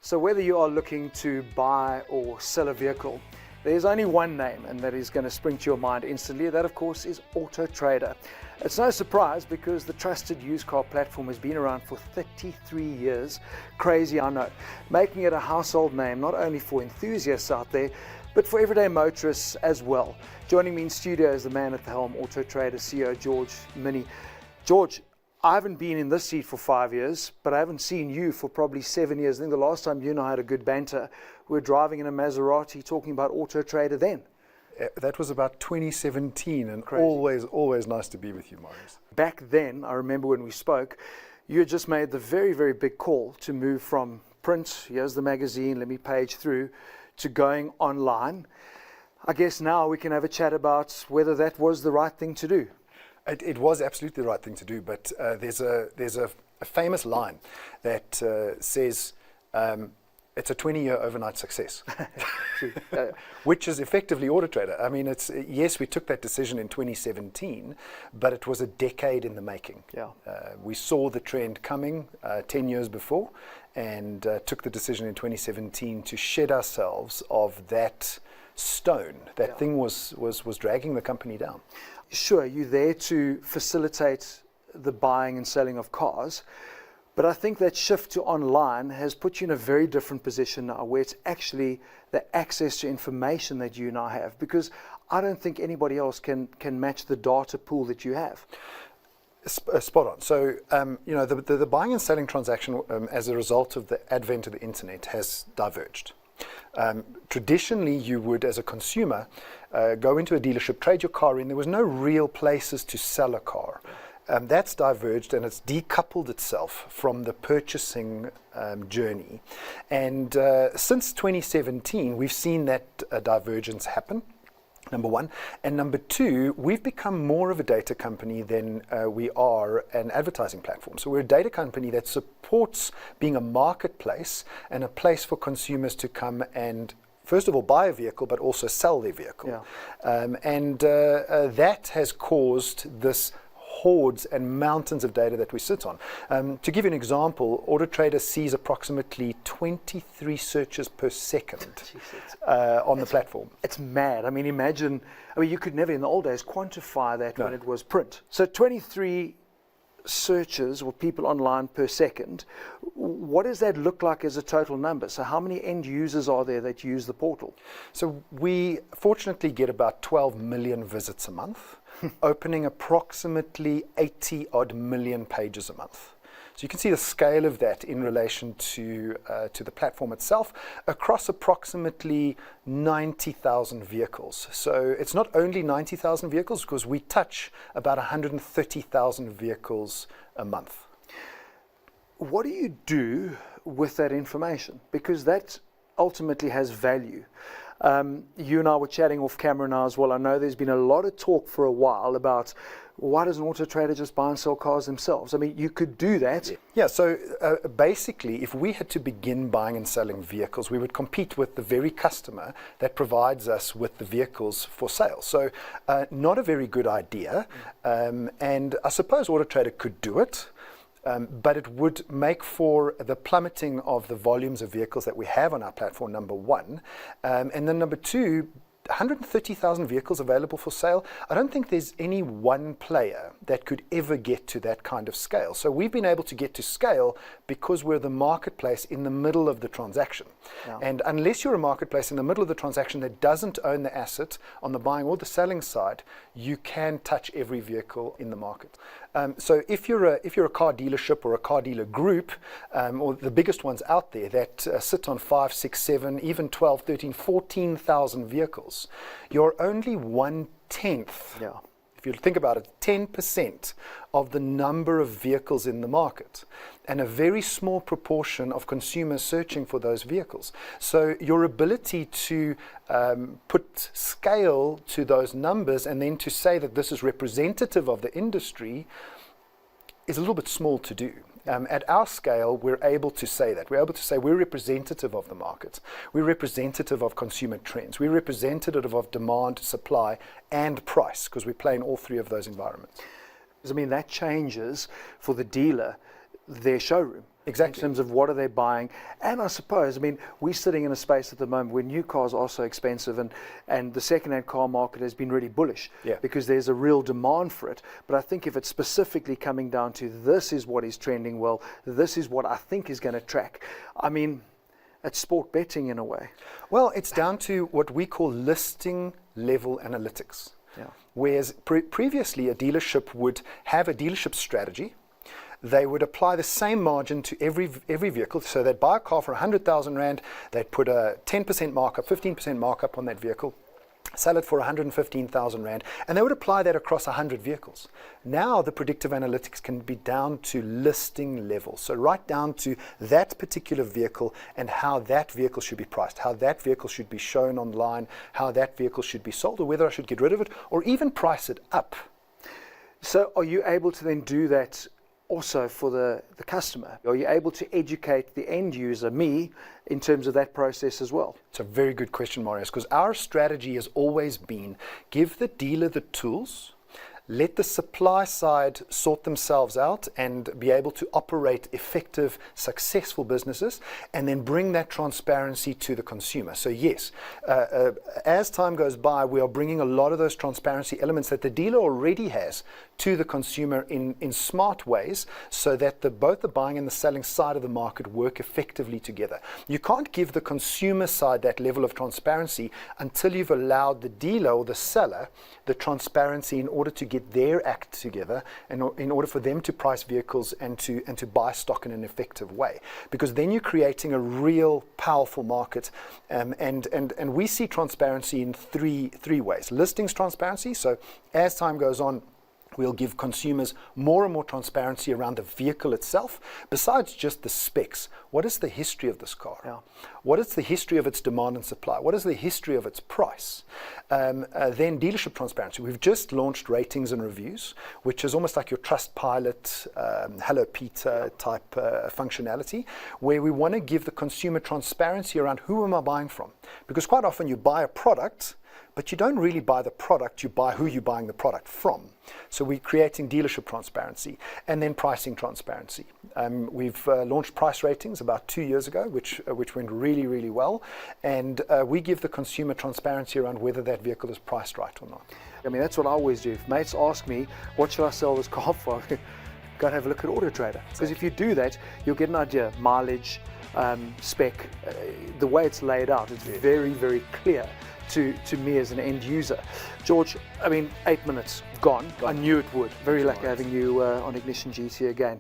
So whether you are looking to buy or sell a vehicle, there's only one name, and that is going to spring to your mind instantly. That, of course, is AutoTrader. It's no surprise because the trusted used car platform has been around for 33 years. Crazy, I know. Making it a household name, not only for enthusiasts out there, but for everyday motorists as well. Joining me in studio is the man at the helm, AutoTrader CEO Mienie. George, I haven't been in this seat for 5 years, but I haven't seen you for probably 7 years. I think the last time you and I had a good banter, we were driving in a Maserati talking about AutoTrader then. That was about 2017, and Crazy. always nice to be with you, Marius. Back then, I remember when we spoke, you had just made the very, very big call to move from print, here's the magazine, let me page through, to going online. I guess now we can have a chat about whether that was the right thing to do. It was absolutely the right thing to do, but there's a famous line that says it's a 20-year overnight success, which is effectively AutoTrader. I mean, yes, we took that decision in 2017, but it was a decade in the making. Yeah. We saw the trend coming 10 years before, and took the decision in 2017 to shed ourselves of that stone. That thing was dragging the company down. Sure, you're there to facilitate the buying and selling of cars, but I think that shift to online has put you in a very different position now, where it's actually the access to information that you now have, because I don't think anybody else can match the data pool that you have. Spot on. So, the buying and selling transaction as a result of the advent of the internet has diverged. Traditionally, you would, as a consumer, go into a dealership, trade your car in. There was no real places to sell a car. That's diverged, and it's decoupled itself from the purchasing journey. And since 2017, we've seen that divergence happen. Number one. And number two, we've become more of a data company than we are an advertising platform. So we're a data company that supports being a marketplace and a place for consumers to come and, first of all, buy a vehicle, but also sell their vehicle. Yeah. That has caused this hordes and mountains of data that we sit on. To give you an example, AutoTrader sees approximately 23 searches per second on the platform. It's mad. I mean, imagine, you could never in the old days quantify that when it was print. So 23 searches or people online per second. What does that look like as a total number? So how many end users are there that use the portal? So we fortunately get about 12 million visits a month, opening approximately 80 odd million pages a month. So you can see the scale of that in relation to the platform itself across approximately 90,000 vehicles. So it's not only 90,000 vehicles, because we touch about 130,000 vehicles a month. What do you do with that information? Because that ultimately has value. You and I were chatting off camera now as well. I know there's been a lot of talk for a while about why doesn't AutoTrader just buy and sell cars themselves? I mean, you could do that. Yeah, so basically, if we had to begin buying and selling vehicles, we would compete with the very customer that provides us with the vehicles for sale. So not a very good idea. And I suppose AutoTrader could do it. But it would make for the plummeting of the volumes of vehicles that we have on our platform, number one. And then number two, 130,000 vehicles available for sale. I don't think there's any one player that could ever get to that kind of scale. So we've been able to get to scale because we're the marketplace in the middle of the transaction. Yeah. And unless you're a marketplace in the middle of the transaction that doesn't own the asset on the buying or the selling side, you can touch every vehicle in the market. So if you're a car dealership or a car dealer group, or the biggest ones out there that sit on 5, 6, 7, even 12, 13, 14,000 vehicles, you're only 1/10. Yeah. If you think about it, 10% of the number of vehicles in the market, and a very small proportion of consumers searching for those vehicles. So your ability to put scale to those numbers and then to say that this is representative of the industry is a little bit small to do. At our scale, we're able to say that. We're able to say we're representative of the market. We're representative of consumer trends. We're representative of demand, supply, and price, because we play in all three of those environments. I mean, that changes for the dealer their showroom. Exactly. In terms of what are they buying. And I suppose, I mean, we're sitting in a space at the moment where new cars are so expensive, and the second-hand car market has been really bullish because there's a real demand for it. But I think if it's specifically coming down to this is what is trending well, this is what I think is going to track, I mean, it's sport betting in a way. Well, it's down to what we call listing level analytics. Yeah. Whereas previously a dealership would have a dealership strategy. They would apply the same margin to every vehicle. So they'd buy a car for 100,000 Rand, they'd put a 10% markup, 15% markup on that vehicle, sell it for 115,000 Rand, and they would apply that across 100 vehicles. Now the predictive analytics can be down to listing level. So right down to that particular vehicle and how that vehicle should be priced, how that vehicle should be shown online, how that vehicle should be sold, or whether I should get rid of it, or even price it up. So are you able to then do that also for the customer? Are you able to educate the end user, me, in terms of that process as well? It's a very good question, Marius, because our strategy has always been give the dealer the tools, let the supply side sort themselves out and be able to operate effective, successful businesses, and then bring that transparency to the consumer. So yes, as time goes by, we are bringing a lot of those transparency elements that the dealer already has to the consumer in smart ways, so that both the buying and the selling side of the market work effectively together. You can't give the consumer side that level of transparency until you've allowed the dealer or the seller the transparency in order to get their act together, and in order for them to price vehicles and to buy stock in an effective way. Because then you're creating a real powerful market, and we see transparency in three ways. Listings transparency, so as time goes on, we'll give consumers more and more transparency around the vehicle itself, besides just the specs. What is the history of this car? Yeah. What is the history of its demand and supply? What is the history of its price? Then dealership transparency. We've just launched ratings and reviews, which is almost like your Trustpilot, Hello Peter type functionality, where we want to give the consumer transparency around who am I buying from. Because quite often you buy a product, but you don't really buy the product, you buy who you're buying the product from. So we're creating dealership transparency, and then pricing transparency. We've launched price ratings about 2 years ago, which went really, really well. And we give the consumer transparency around whether that vehicle is priced right or not. I mean, that's what I always do. If mates ask me, what should I sell this car for? Go and have a look at AutoTrader. Because if you do that, you'll get an idea, mileage, spec, the way it's laid out. It's very, very clear to me as an end user. George, I mean, 8 minutes gone. I knew it would. Very lucky having you on Ignition GT again.